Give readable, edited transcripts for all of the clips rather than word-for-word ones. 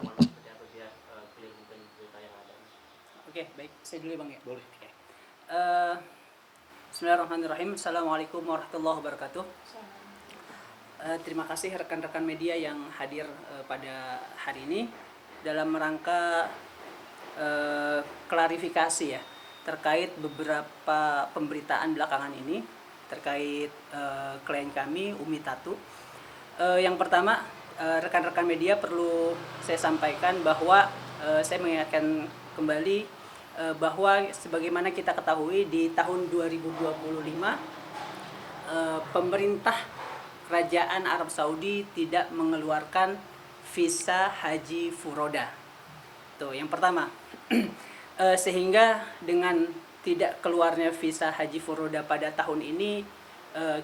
aman seperti apa biar clear mungkin berita yang ada. Oke, baik. Saya dulu ya, Bang ya. Boleh. Oke. Bismillahirrahmanirrahim. Assalamualaikum warahmatullahi wabarakatuh. Terima kasih rekan-rekan media yang hadir pada hari ini dalam rangka klarifikasi ya terkait beberapa pemberitaan belakangan ini terkait klien kami Umi Tatu. Yang pertama, rekan-rekan media perlu saya sampaikan bahwa saya mengingatkan kembali bahwa sebagaimana kita ketahui di tahun 2025 pemerintah Kerajaan Arab Saudi tidak mengeluarkan visa haji furoda. Tuh, yang pertama. Sehingga dengan tidak keluarnya visa haji furoda pada tahun ini,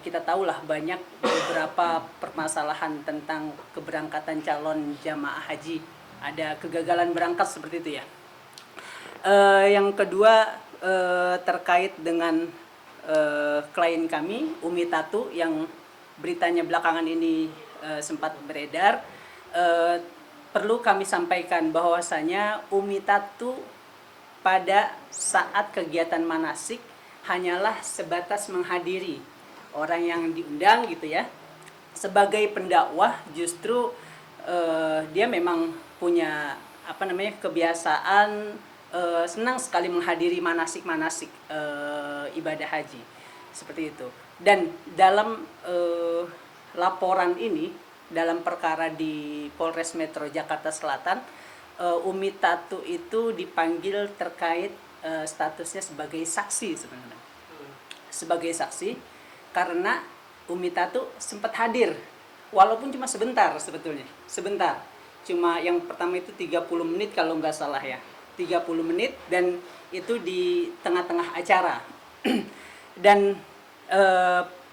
kita tahulah banyak beberapa permasalahan tentang keberangkatan calon jamaah haji. Ada kegagalan berangkat seperti itu ya. Yang kedua, terkait dengan klien kami Umi Tatu yang beritanya belakangan ini sempat beredar. Perlu kami sampaikan bahwasanya Umi Tatu pada saat kegiatan manasik hanyalah sebatas menghadiri, orang yang diundang gitu ya. Sebagai pendakwah justru dia memang punya kebiasaan senang sekali menghadiri manasik-manasik ibadah haji seperti itu. Dan dalam laporan ini, dalam perkara di Polres Metro Jakarta Selatan, Umi Tatu itu dipanggil terkait statusnya sebagai saksi sebenarnya. Sebagai saksi karena Umi Tatu sempat hadir, walaupun cuma sebentar sebetulnya. Sebentar. Cuma yang pertama itu 30 menit kalau nggak salah ya. 30 menit dan itu di tengah-tengah acara. Dan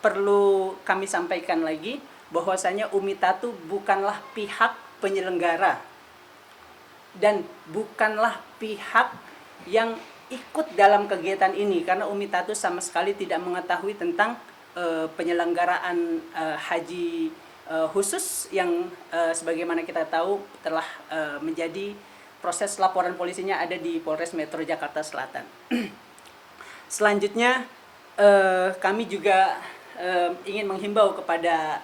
perlu kami sampaikan lagi bahwasanya Umi Tatu bukanlah pihak penyelenggara dan bukanlah pihak yang ikut dalam kegiatan ini, karena Umi Tatu sama sekali tidak mengetahui tentang penyelenggaraan haji khusus yang sebagaimana kita tahu telah menjadi proses laporan polisinya ada di Polres Metro Jakarta Selatan. Selanjutnya kami juga ingin menghimbau kepada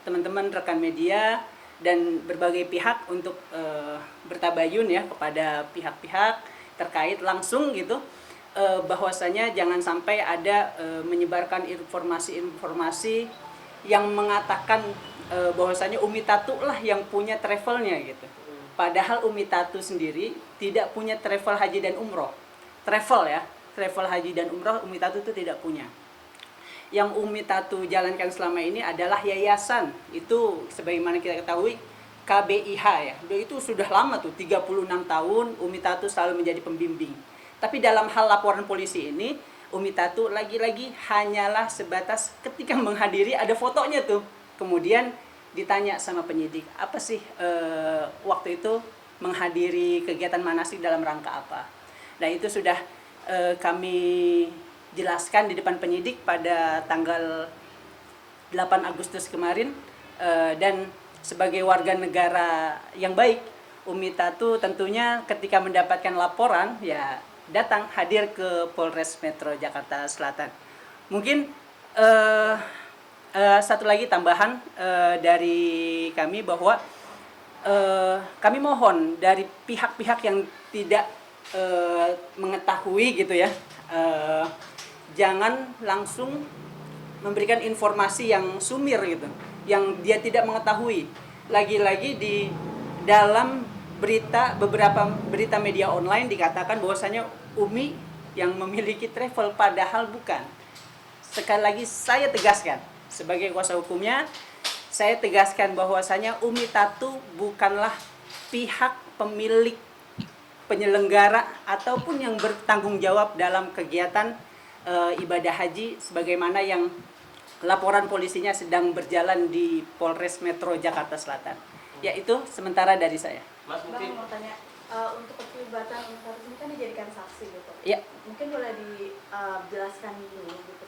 teman-teman rekan media dan berbagai pihak untuk bertabayun ya kepada pihak-pihak terkait langsung gitu, bahwasanya jangan sampai ada menyebarkan informasi-informasi yang mengatakan bahwasanya Umi Tatu lah yang punya travelnya gitu. Padahal Umi Tatu sendiri tidak punya travel haji dan umroh. Travel haji dan umroh Umi Tatu itu tidak punya. Yang Umi Tatu jalankan selama ini adalah yayasan. Itu sebagaimana kita ketahui KBIH ya. Itu sudah lama tuh, 36 tahun Umi Tatu selalu menjadi pembimbing. Tapi dalam hal laporan polisi ini, Umi Tatu lagi-lagi hanyalah sebatas ketika menghadiri ada fotonya tuh. Kemudian ditanya sama penyidik, apa sih waktu itu menghadiri kegiatan manasik dalam rangka apa? Nah itu sudah kami jelaskan di depan penyidik pada tanggal 8 Agustus kemarin, dan sebagai warga negara yang baik, Umi Tatu tentunya ketika mendapatkan laporan ya datang hadir ke Polres Metro Jakarta Selatan. Mungkin satu lagi tambahan dari kami bahwa kami mohon dari pihak-pihak yang tidak mengetahui gitu ya, jangan langsung memberikan informasi yang sumir gitu, yang dia tidak mengetahui. Lagi-lagi di dalam beberapa berita media online dikatakan bahwasanya Umi yang memiliki travel, padahal bukan. Sekali lagi saya tegaskan sebagai kuasa hukumnya, saya tegaskan bahwasanya Umi Tatu bukanlah pihak pemilik penyelenggara ataupun yang bertanggung jawab dalam kegiatan ibadah haji sebagaimana yang laporan polisinya sedang berjalan di Polres Metro Jakarta Selatan. Ya itu sementara dari saya. Mas mungkin Bang mau tanya, untuk keterlibatan Umi Tatu ini kan dijadikan saksi gitu. Ya. Mungkin boleh dijelaskan dulu gitu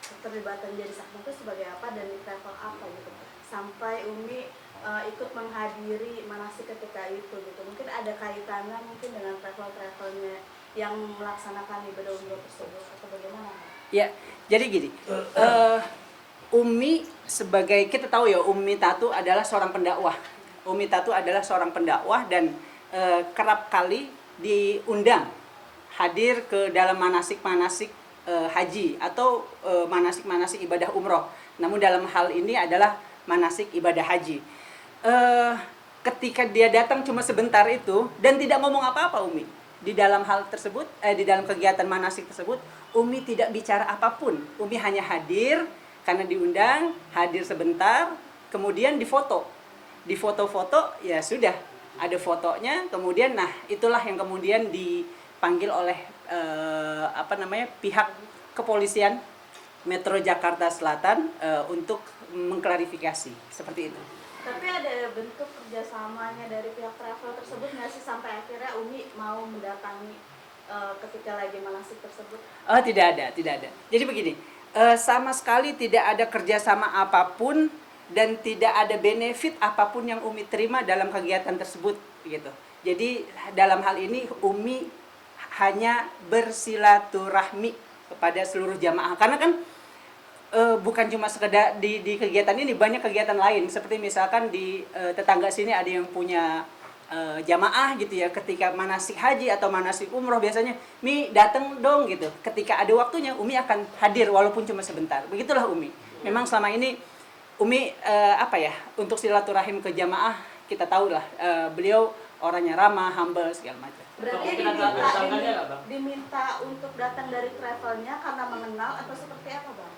keterlibatan jadi saksi itu sebagai apa dan di travel apa gitu sampai Umi ikut menghadiri manasik ketika itu gitu. Mungkin ada kaitannya mungkin dengan travelnya yang melaksanakan ibadah umroh tersebut atau bagaimana? Ya, jadi gini, Umi sebagai, kita tahu ya, Umi Tatu adalah seorang pendakwah. Umi Tatu adalah seorang pendakwah dan kerap kali diundang hadir ke dalam manasik-manasik haji atau manasik-manasik ibadah umroh. Namun dalam hal ini adalah manasik ibadah haji. Ketika dia datang cuma sebentar itu dan tidak ngomong apa-apa Umi di dalam hal tersebut, di dalam kegiatan manasik tersebut, Umi tidak bicara apapun. Umi hanya hadir karena diundang, hadir sebentar, kemudian difoto. Difoto-foto, ya sudah, ada fotonya, kemudian nah itulah yang kemudian dipanggil oleh pihak kepolisian Metro Jakarta Selatan untuk mengklarifikasi seperti itu. Tapi ada bentuk kerjasamanya dari pihak travel tersebut nggak sih sampai akhirnya Umi mau mendatangi ketika lagi manasik tersebut? Oh, tidak ada. Jadi begini, sama sekali tidak ada kerjasama apapun dan tidak ada benefit apapun yang Umi terima dalam kegiatan tersebut, gitu. Jadi dalam hal ini Umi hanya bersilaturahmi kepada seluruh jamaah, karena kan bukan cuma sekedar di kegiatan ini, banyak kegiatan lain seperti misalkan di tetangga sini ada yang punya jamaah gitu ya, ketika manasik haji atau manasik umroh biasanya Mi datang dong gitu, ketika ada waktunya Umi akan hadir walaupun cuma sebentar. Begitulah Umi. Memang selama ini Umi untuk silaturahim ke jamaah, kita tahu lah beliau orangnya ramah, humble segala macam. Berarti diminta untuk datang dari travelnya karena mengenal atau seperti apa Bang?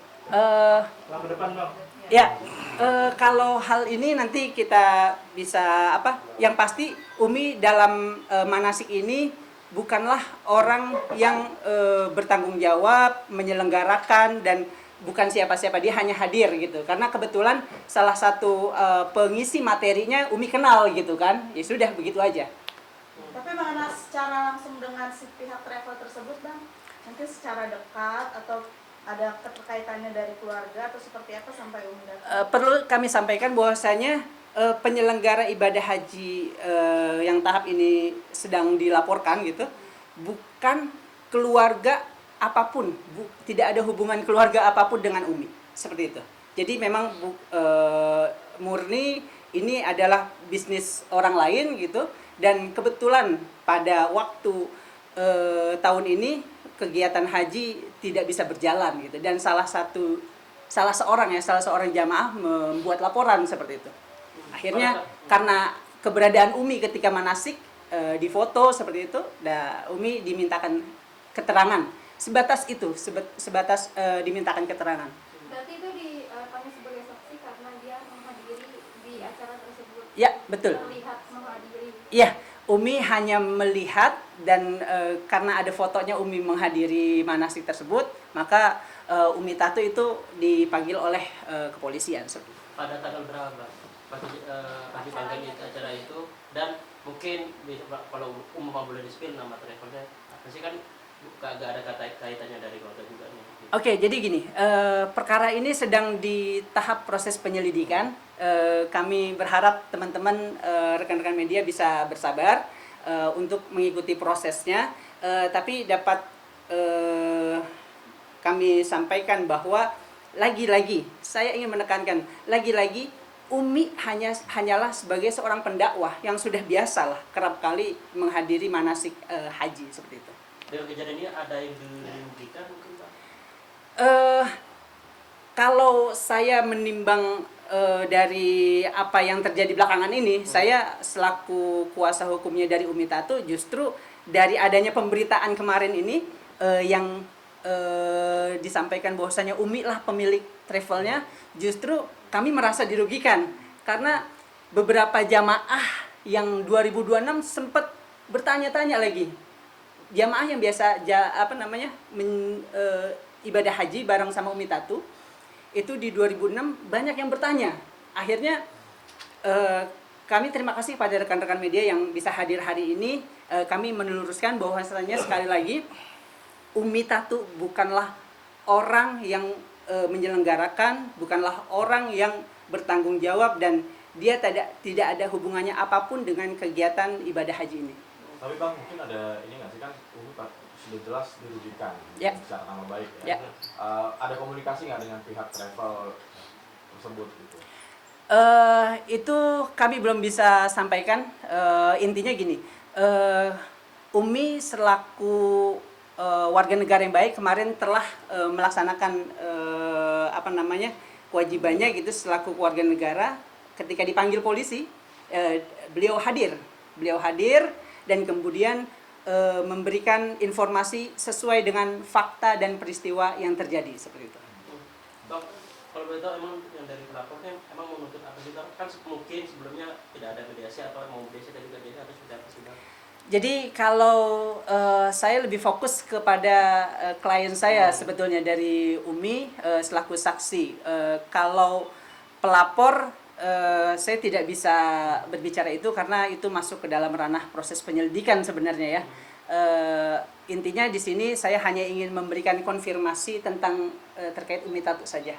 Kalau hal ini nanti kita bisa yang pasti Umi dalam manasik ini bukanlah orang yang bertanggung jawab menyelenggarakan dan bukan siapa-siapa, dia hanya hadir gitu, karena kebetulan salah satu pengisi materinya Umi kenal gitu kan, ya sudah begitu aja. Tapi mengenal secara langsung dengan si pihak travel tersebut Bang, mungkin secara dekat atau ada keterkaitannya dari keluarga atau seperti apa sampai Umi datang? Perlu kami sampaikan bahwasanya penyelenggara ibadah haji yang tahap ini sedang dilaporkan gitu, bukan keluarga apapun, tidak ada hubungan keluarga apapun dengan Umi, seperti itu. Jadi memang murni ini adalah bisnis orang lain gitu, dan kebetulan pada waktu tahun ini kegiatan haji tidak bisa berjalan gitu, dan salah seorang jamaah membuat laporan seperti itu. Akhirnya karena keberadaan Umi ketika manasik difoto seperti itu, Umi dimintakan keterangan sebatas itu, sebatas dimintakan keterangan. Berarti itu dipanggil sebagai saksi karena dia menghadiri di acara tersebut. Ya, betul. Terlihat menghadiri. Iya, Umi hanya melihat dan karena ada fotonya Umi menghadiri manasik tersebut, maka Umi Tatu itu dipanggil oleh kepolisian. Pada tanggal berapa pagi panggil acara itu, dan mungkin kalau boleh di-spill nama travelnya apa sih, kan gak ada kaitannya dari keluarga juga nih. Oke, jadi gini, perkara ini sedang di tahap proses penyelidikan. Kami berharap teman-teman rekan-rekan media bisa bersabar untuk mengikuti prosesnya. Tapi dapat kami sampaikan bahwa lagi-lagi saya ingin menekankan, lagi-lagi Umi hanyalah sebagai seorang pendakwah yang sudah biasa lah kerap kali menghadiri manasik haji seperti itu. Dengan kejadian ini ada yang dirugikan mungkin Pak? Kalau saya menimbang dari apa yang terjadi belakangan ini, saya selaku kuasa hukumnya dari Umi Tatu, justru dari adanya pemberitaan kemarin ini yang disampaikan bahwasanya Umi lah pemilik travelnya, justru kami merasa dirugikan karena beberapa jamaah yang 2026 sempat bertanya-tanya lagi. Jamaah yang biasa ibadah haji bareng sama Umi Tatu itu di 2006 banyak yang bertanya. Akhirnya kami terima kasih pada rekan-rekan media yang bisa hadir hari ini. Kami meluruskan bahwasanya sekali lagi Umi Tatu bukanlah orang yang menyelenggarakan, bukanlah orang yang bertanggung jawab dan dia tidak ada hubungannya apapun dengan kegiatan ibadah haji ini. Tapi Bang, mungkin ada ini nggak sih, kan Umi sudah jelas dirugikan Ya. secara nama baik Ya. Ada komunikasi nggak dengan pihak travel tersebut gitu? Itu kami belum bisa sampaikan. Intinya gini, Umi selaku warga negara yang baik kemarin telah melaksanakan kewajibannya gitu selaku warga negara. Ketika dipanggil polisi, beliau hadir dan kemudian memberikan informasi sesuai dengan fakta dan peristiwa yang terjadi seperti itu. Bang, kalau boleh tahu emang yang dari pelapornya emang menuntut apa sih Bang? Kan mungkin sebelumnya tidak ada mediasi atau mau mediasi tadi juga jadi atau seperti apa sih Bang? Jadi kalau saya lebih fokus kepada klien saya sebetulnya dari Umi selaku saksi. Kalau pelapor saya tidak bisa berbicara itu karena itu masuk ke dalam ranah proses penyelidikan sebenarnya ya. Intinya di sini saya hanya ingin memberikan konfirmasi tentang terkait Umi Tatu saja.